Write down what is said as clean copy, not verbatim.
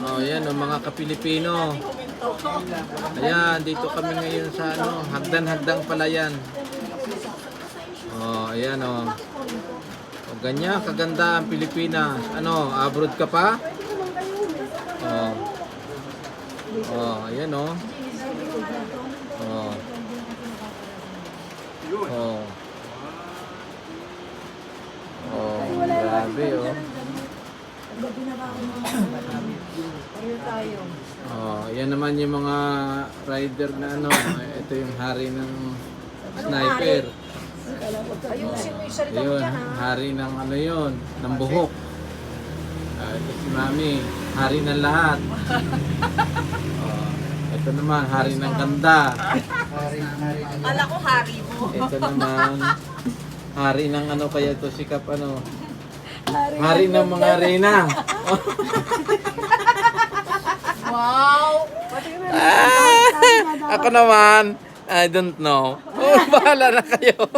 Oh, yan oh, mga ka-Pilipino. Ayan, dito kami ngayon sa ano, hagdan-hagdang pala yan. Oh, ayan oh. Oh, ganyan kaganda ang Pilipinas. Ano, abroad ka pa? Oh. Oh, ayan oh. Oh. Oh. Oh, grabe oh. Oh, yan naman yung mga rider na ano, ito yung hari ng sniper. Ayusin mo yung salita mo Yun, dyan, ha? hari ng ano yun, ng buhok. Ito si Mami, hari ng lahat. Oh, ito naman, hari ng ganda. Akala ko hari mo. Ito naman, hari ng ano kaya ito, sikap ano. Hari ng mga reyna. Wow! Ako naman, I don't know. Oh, bahala na kayo.